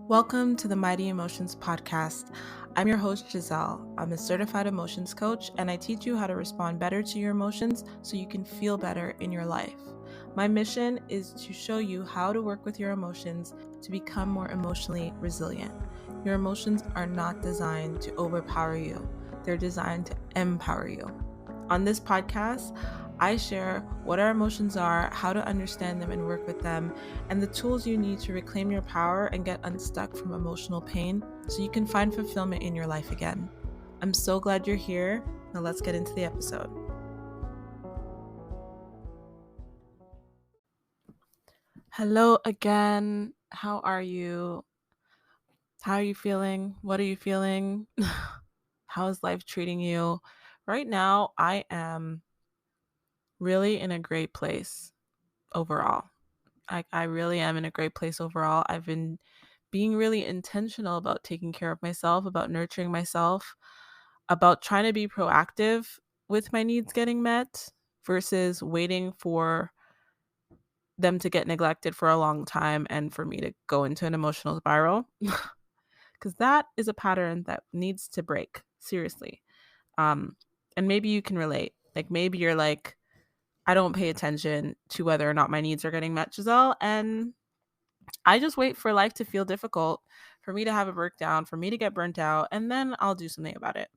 Welcome to the Mighty Emotions podcast. I'm your host, Giselle. I'm a certified emotions coach, and I teach you how to respond better to your emotions so you can feel better in your life. My mission is to show you how to work with your emotions to become more emotionally resilient. Your emotions are not designed to overpower you, they're designed to empower you. On this podcast, I share what our emotions are, how to understand them and work with them, and the tools you need to reclaim your power and get unstuck from emotional pain so you can find fulfillment in your life again. I'm so glad you're here. Now let's get into the episode. Hello again. How are you? How are you feeling? What are you feeling? How is life treating you? Right now, I am really in a great place overall. I really am in a great place overall. I've been being really intentional about taking care of myself, about nurturing myself, about trying to be proactive with my needs getting met versus waiting for them to get neglected for a long time and for me to go into an emotional spiral. Because that is a pattern that needs to break, seriously. Um, and maybe you can relate. Like maybe you're like, I don't pay attention to whether or not my needs are getting met, Giselle, and I just wait for life to feel difficult, for me to have a breakdown, for me to get burnt out, and then I'll do something about it.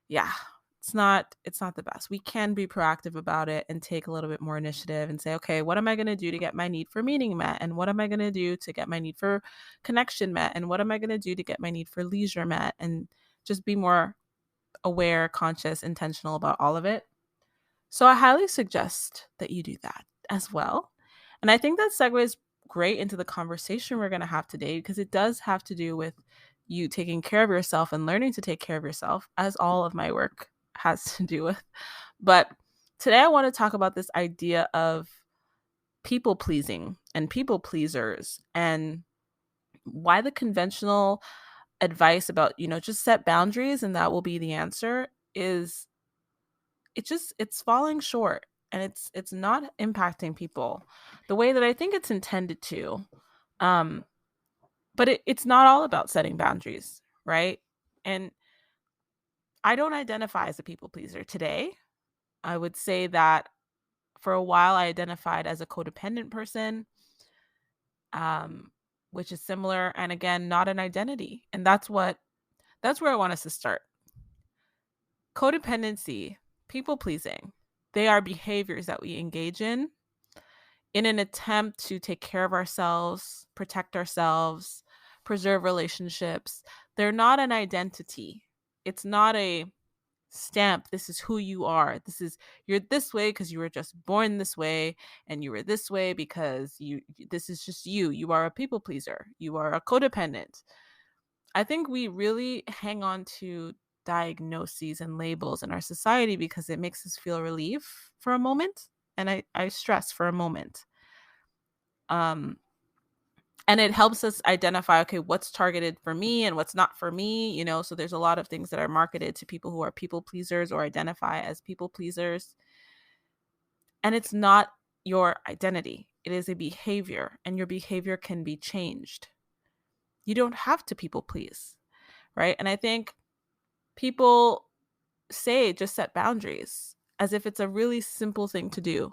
Yeah, it's not the best. We can be proactive about it and take a little bit more initiative and say, okay, what am I going to do to get my need for meaning met? And what am I going to do to get my need for connection met? And what am I going to do to get my need for leisure met? And just be more aware, conscious, intentional about all of it. So I highly suggest that you do that as well. And I think that segues great into the conversation we're going to have today because it does have to do with you taking care of yourself and learning to take care of yourself, as all of my work has to do with. But today I want to talk about this idea of people pleasing and people pleasers and why the conventional advice about, just set boundaries and that will be the answer is it's falling short, and it's not impacting people the way that I think it's intended to. um but it's not all about setting boundaries, right? And I don't identify as a people pleaser today. I would say that for a while I identified as a codependent person, um which is similar, and again, not an identity. And that's where I want us to start. Codependency, people pleasing, they are behaviors that we engage in an attempt to take care of ourselves, protect ourselves, preserve relationships. They're not an identity. It's not a stamp. This is who you are. You're this way because you were just born this way, and you were this way because this is just you. You are a people pleaser. You are a codependent. I think we really hang on to diagnoses and labels in our society because it makes us feel relief for a moment. And I stress for a moment. um and it helps us identify, okay, what's targeted for me and what's not for me, so there's a lot of things that are marketed to people who are people pleasers or identify as people pleasers, and it's not your identity. It is a behavior, and your behavior can be changed. You don't have to people please, right? And I think people say just set boundaries as if it's a really simple thing to do,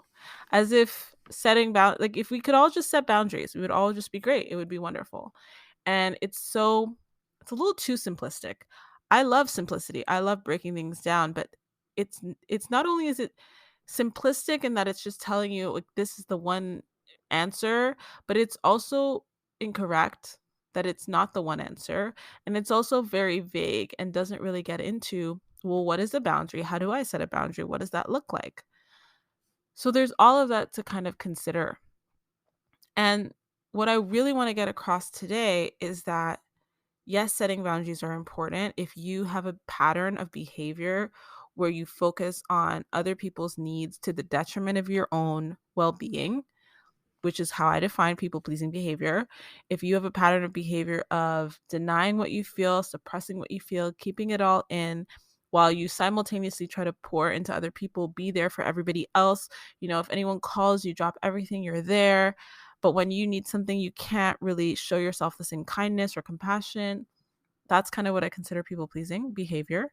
as if like if we could all just set boundaries, we would all just be great, it would be wonderful. And it's a little too simplistic. I love simplicity, I love breaking things down, but it's not only is it simplistic in that it's just telling you like this is the one answer, but it's also incorrect that it's not the one answer. And it's also very vague and doesn't really get into, well, what is a boundary? How do I set a boundary? What does that look like? So there's all of that to kind of consider. And what I really want to get across today is that, yes, setting boundaries are important. If you have a pattern of behavior where you focus on other people's needs to the detriment of your own well being, which is how I define people pleasing behavior. If you have a pattern of behavior of denying what you feel, suppressing what you feel, keeping it all in, while you simultaneously try to pour into other people, be there for everybody else. If anyone calls you, drop everything, you're there. But when you need something, you can't really show yourself the same kindness or compassion. That's kind of what I consider people pleasing behavior.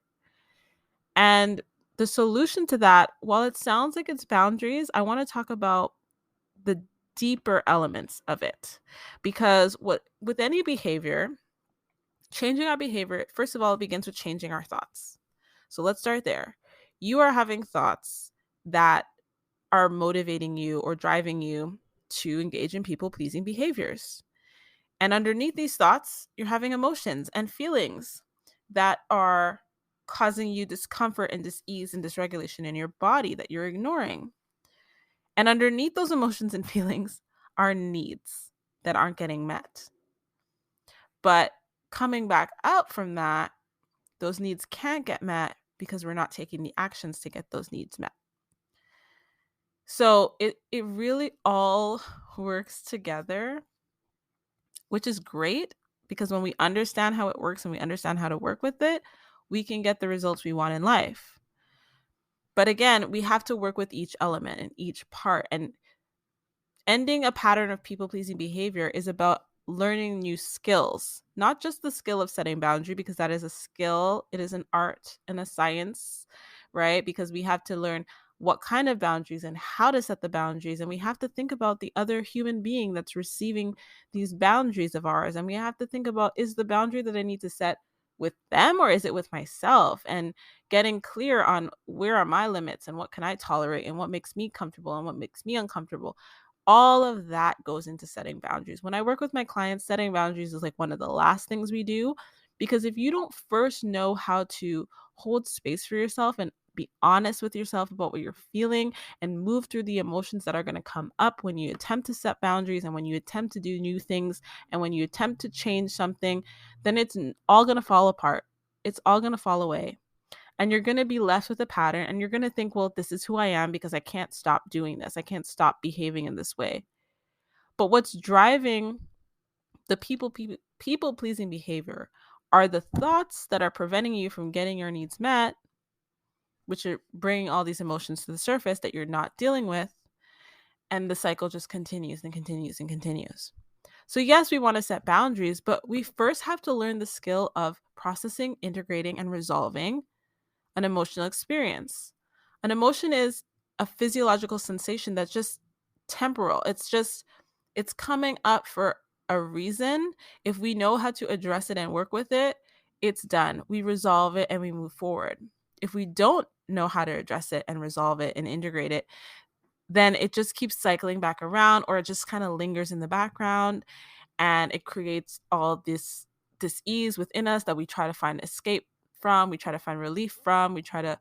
And the solution to that, while it sounds like it's boundaries, I want to talk about the deeper elements of it. Because what with any behavior, changing our behavior, first of all, it begins with changing our thoughts. So let's start there. You are having thoughts that are motivating you or driving you to engage in people pleasing behaviors. And underneath these thoughts, you're having emotions and feelings that are causing you discomfort and dis-ease and dysregulation in your body that you're ignoring. And underneath those emotions and feelings are needs that aren't getting met. But coming back up from that, those needs can't get met because we're not taking the actions to get those needs met. So it really all works together, which is great because when we understand how it works and we understand how to work with it, we can get the results we want in life. But again, we have to work with each element and each part. And ending a pattern of people pleasing behavior is about learning new skills, not just the skill of setting boundary, because that is a skill. It is an art and a science, right? Because we have to learn what kind of boundaries and how to set the boundaries. And we have to think about the other human being that's receiving these boundaries of ours. And we have to think about, is the boundary that I need to set with them or is it with myself? And getting clear on where are my limits and what can I tolerate and what makes me comfortable and what makes me uncomfortable. All of that goes into setting boundaries. When I work with my clients, setting boundaries is like one of the last things we do, because if you don't first know how to hold space for yourself and be honest with yourself about what you're feeling and move through the emotions that are going to come up when you attempt to set boundaries and when you attempt to do new things and when you attempt to change something, then it's all going to fall apart. It's all going to fall away. And you're going to be left with a pattern and you're going to think, well, this is who I am because I can't stop doing this. I can't stop behaving in this way. But what's driving the people pleasing behavior are the thoughts that are preventing you from getting your needs met, which are bringing all these emotions to the surface that you're not dealing with. And the cycle just continues and continues and continues. So, yes, we want to set boundaries, but we first have to learn the skill of processing, integrating, and resolving an emotional experience. An emotion is a physiological sensation that's just temporal. It's coming up for a reason. If we know how to address it and work with it, it's done. We resolve it and we move forward. If we don't know how to address it and resolve it and integrate it, then it just keeps cycling back around or it just kind of lingers in the background and it creates all this dis-ease within us that we try to find escape from, we try to find relief from, we try to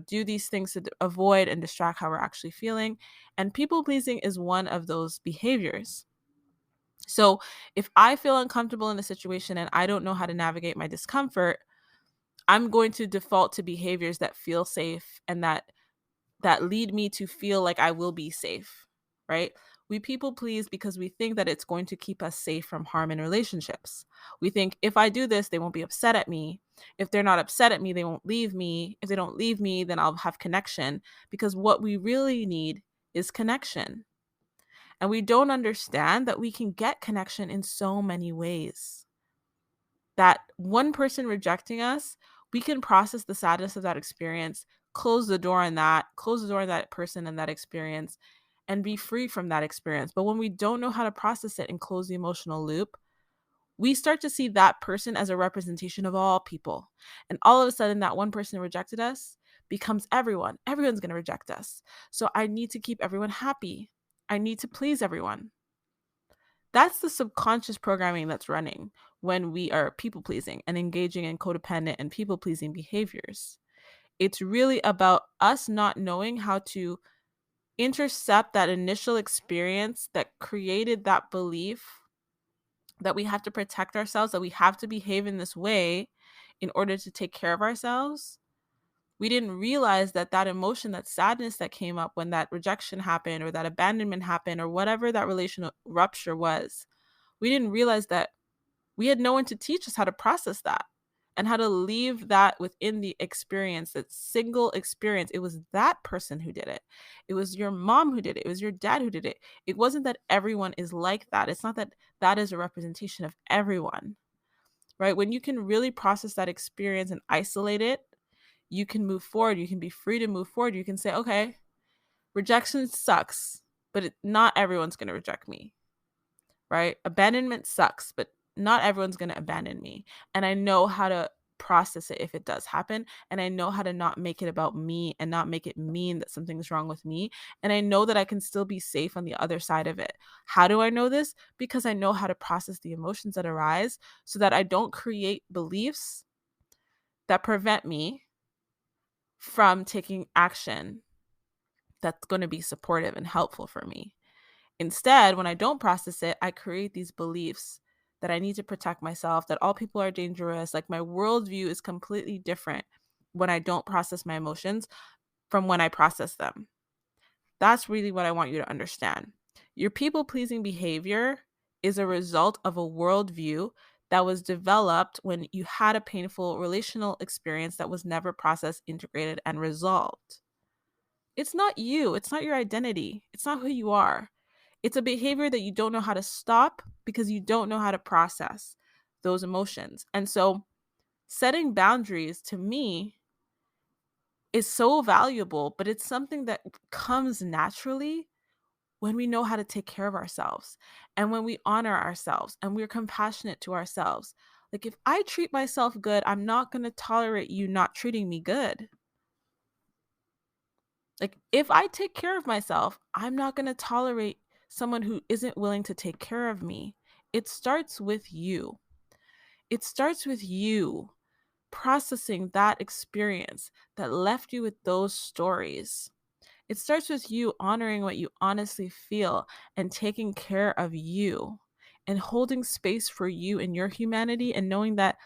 do these things to avoid and distract how we're actually feeling. And people pleasing is one of those behaviors. So if I feel uncomfortable in a situation and I don't know how to navigate my discomfort, I'm going to default to behaviors that feel safe and that lead me to feel like I will be safe, right? We people please because we think that it's going to keep us safe from harm in relationships. We think if I do this, they won't be upset at me. If they're not upset at me, they won't leave me. If they don't leave me, then I'll have connection. Because what we really need is connection. And we don't understand that we can get connection in so many ways. That one person rejecting us, we can process the sadness of that experience, close the door on that, close the door on that person and that experience, and be free from that experience. But when we don't know how to process it and close the emotional loop, we start to see that person as a representation of all people. And all of a sudden, that one person who rejected us becomes everyone. Everyone's going to reject us. So I need to keep everyone happy. I need to please everyone. That's the subconscious programming that's running when we are people pleasing and engaging in codependent and people pleasing behaviors. It's really about us not knowing how to intercept that initial experience that created that belief that we have to protect ourselves, that we have to behave in this way in order to take care of ourselves. We didn't realize that that emotion, that sadness that came up when that rejection happened or that abandonment happened or whatever that relational rupture was, we didn't realize that we had no one to teach us how to process that. and how to leave that within the experience, that single experience. It was that person who did it. It was your mom who did it. It was your dad who did it. It wasn't that everyone is like that. It's not that that is a representation of everyone, right? When you can really process that experience and isolate it, you can move forward. You can be free to move forward. You can say, okay, rejection sucks, but not everyone's going to reject me, right? Abandonment sucks, but not everyone's going to abandon me. And I know how to process it if it does happen. And I know how to not make it about me and not make it mean that something's wrong with me. And I know that I can still be safe on the other side of it. How do I know this? Because I know how to process the emotions that arise so that I don't create beliefs that prevent me from taking action that's going to be supportive and helpful for me. Instead, when I don't process it, I create these beliefs that I need to protect myself, that all people are dangerous. Like my worldview is completely different when I don't process my emotions from when I process them. That's really what I want you to understand. Your people pleasing behavior is a result of a worldview that was developed when you had a painful relational experience that was never processed, integrated, and resolved. It's not you, it's not your identity, it's not who you are. It's a behavior that you don't know how to stop because you don't know how to process those emotions. And so, setting boundaries to me is so valuable, but it's something that comes naturally when we know how to take care of ourselves and when we honor ourselves and we're compassionate to ourselves. Like, if I treat myself good, I'm not going to tolerate you not treating me good. Like, if I take care of myself, I'm not going to tolerate someone who isn't willing to take care of me. It starts with you. It starts with you processing that experience that left you with those stories. It starts with you honoring what you honestly feel and taking care of you and holding space for you and your humanity and knowing that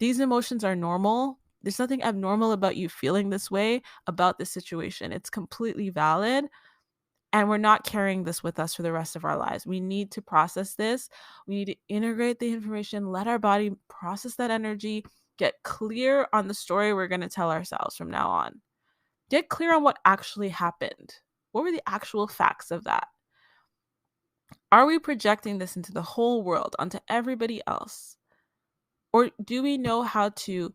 these emotions are normal. There's nothing abnormal about you feeling this way about this situation. It's completely valid. And we're not carrying this with us for the rest of our lives. We need to process this. We need to integrate the information, let our body process that energy, get clear on the story we're going to tell ourselves from now on. Get clear on what actually happened. What were the actual facts of that? Are we projecting this into the whole world, onto everybody else? Or do we know how to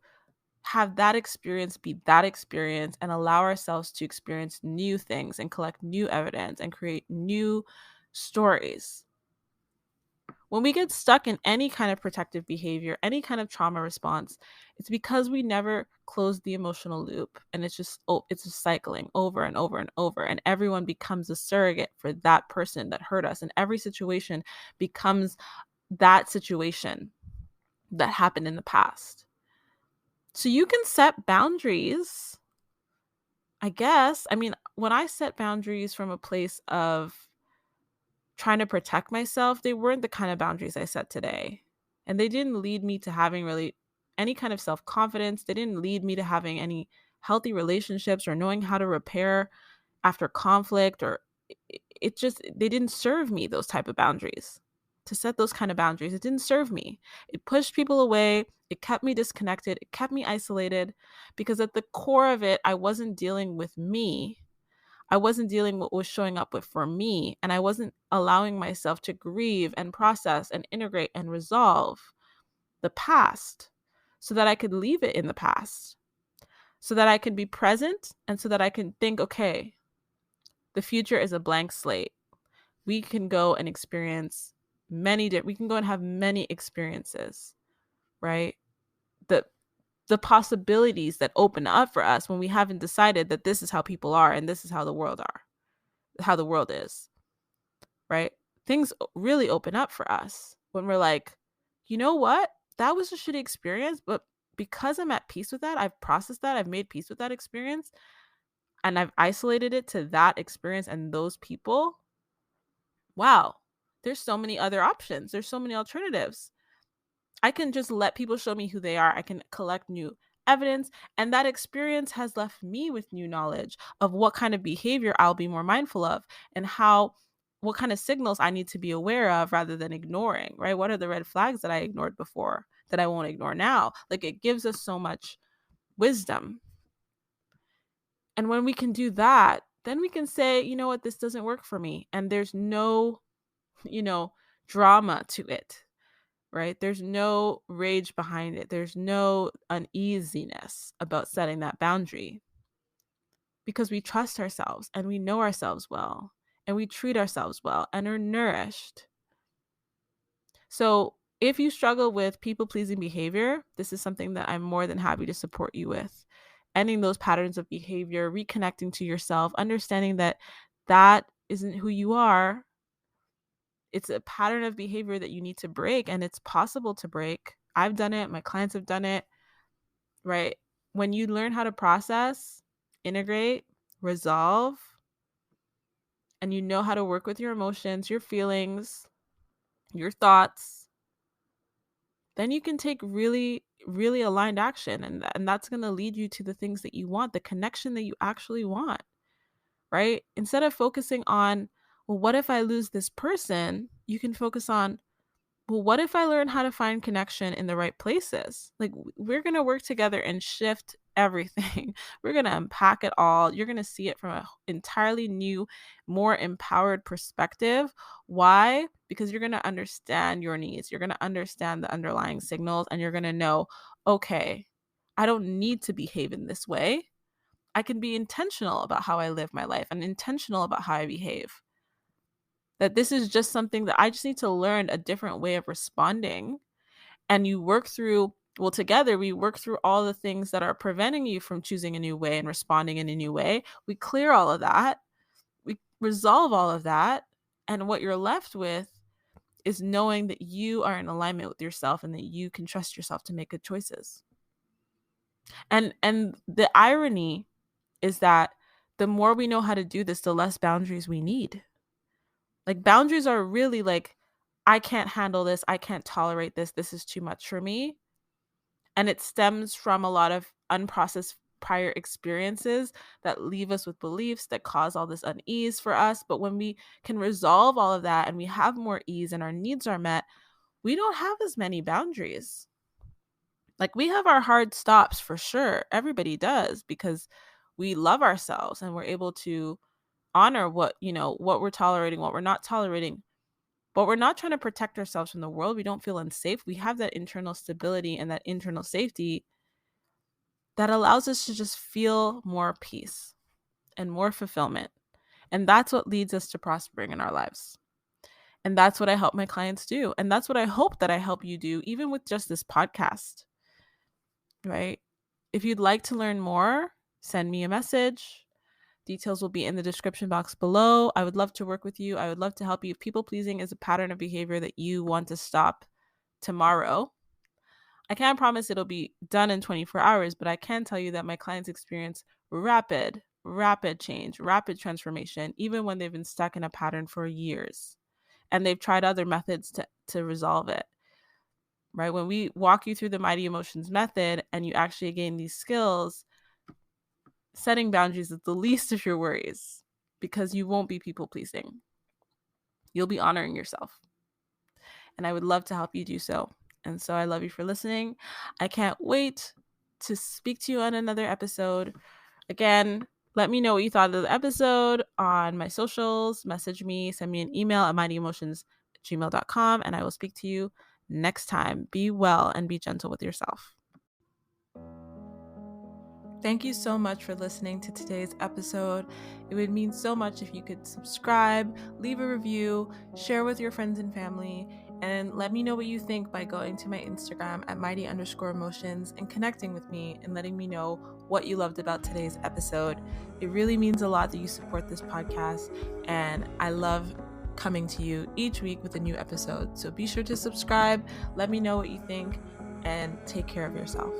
have that experience be that experience and allow ourselves to experience new things and collect new evidence and create new stories? When we get stuck in any kind of protective behavior, any kind of trauma response, it's because we never close the emotional loop, and it's just cycling over and over and over, and everyone becomes a surrogate for that person that hurt us, and every situation becomes that situation that happened in the past. So you can set boundaries, I guess. I mean, when I set boundaries from a place of trying to protect myself, they weren't the kind of boundaries I set today. And they didn't lead me to having really any kind of self-confidence. They didn't lead me to having any healthy relationships or knowing how to repair after conflict, or it just, they didn't serve me, those type of boundaries. To set those kind of boundaries, it didn't serve me. It pushed people away. It kept me disconnected. It kept me isolated because at the core of it, I wasn't dealing with me. I wasn't dealing with what was showing up with for me, and I wasn't allowing myself to grieve and process and integrate and resolve the past so that I could leave it in the past, so that I could be present, and so that I can think, okay, the future is a blank slate. We can go and experience we can go and have many experiences, right? The the possibilities that open up for us when we haven't decided that this is how people are and this is how the world is, right? Things really open up for us when we're like, you know what? That was a shitty experience, but because I'm at peace with that, I've processed that, I've made peace with that experience, and I've isolated it to that experience and those people. Wow, there's so many other options. There's so many alternatives. I can just let people show me who they are. I can collect new evidence. And that experience has left me with new knowledge of what kind of behavior I'll be more mindful of and what kind of signals I need to be aware of rather than ignoring, right? What are the red flags that I ignored before that I won't ignore now. Like, it gives us so much wisdom. And when we can do that, then we can say, you know what, this doesn't work for me. And there's no, drama to it, right? There's no rage behind it. There's no uneasiness about setting that boundary because we trust ourselves and we know ourselves well and we treat ourselves well and are nourished. So if you struggle with people-pleasing behavior, this is something that I'm more than happy to support you with. Ending those patterns of behavior, reconnecting to yourself, understanding that that isn't who you are. It's a pattern of behavior that you need to break, and it's possible to break. I've done it. My clients have done it, right? When you learn how to process, integrate, resolve, and you know how to work with your emotions, your feelings, your thoughts, then you can take really, really aligned action. And that's going to lead you to the things that you want, the connection that you actually want, right? Instead of focusing on, well, what if I lose this person? You can focus on, well, what if I learn how to find connection in the right places? Like, we're going to work together and shift everything. We're going to unpack it all. You're going to see it from an entirely new, more empowered perspective. Why? Because you're going to understand your needs. You're going to understand the underlying signals, and you're going to know, okay, I don't need to behave in this way. I can be intentional about how I live my life and intentional about how I behave. That this is just something that I just need to learn a different way of responding. And you work through, well, together we work through all the things that are preventing you from choosing a new way and responding in a new way. We clear all of that. We resolve all of that. And what you're left with is knowing that you are in alignment with yourself and that you can trust yourself to make good choices. And the irony is that the more we know how to do this, the less boundaries we need. Like, boundaries are really like, I can't handle this. I can't tolerate this. This is too much for me. And it stems from a lot of unprocessed prior experiences that leave us with beliefs that cause all this unease for us. But when we can resolve all of that and we have more ease and our needs are met, we don't have as many boundaries. Like, we have our hard stops for sure. Everybody does, because we love ourselves and we're able to honor what we're tolerating, what we're not tolerating. But we're not trying to protect ourselves from the world. We don't feel unsafe. We have that internal stability and that internal safety that allows us to just feel more peace and more fulfillment. And that's what leads us to prospering in our lives. And that's what I help my clients do. And that's what I hope that I help you do, even with just this podcast, right? If you'd like to learn more, send me a message. Details will be in the description box below. I would love to work with you. I would love to help you. If people pleasing is a pattern of behavior that you want to stop tomorrow, I can't promise it'll be done in 24 hours, but I can tell you that my clients experience rapid change, rapid transformation, even when they've been stuck in a pattern for years and they've tried other methods to resolve it, right? When we walk you through the Mighty Emotions method and you actually gain these skills, setting boundaries is the least of your worries, because you won't be people pleasing. You'll be honoring yourself. And I would love to help you do so. And so I love you for listening. I can't wait to speak to you on another episode. Again, let me know what you thought of the episode on my socials. Message me, send me an email at mightyemotions@gmail.com, and I will speak to you next time. Be well and be gentle with yourself. Thank you so much for listening to today's episode. It would mean so much if you could subscribe, leave a review, share with your friends and family, and let me know what you think by going to my Instagram at mighty_emotions and connecting with me and letting me know what you loved about today's episode. It really means a lot that you support this podcast, and I love coming to you each week with a new episode. So be sure to subscribe, let me know what you think, and take care of yourself.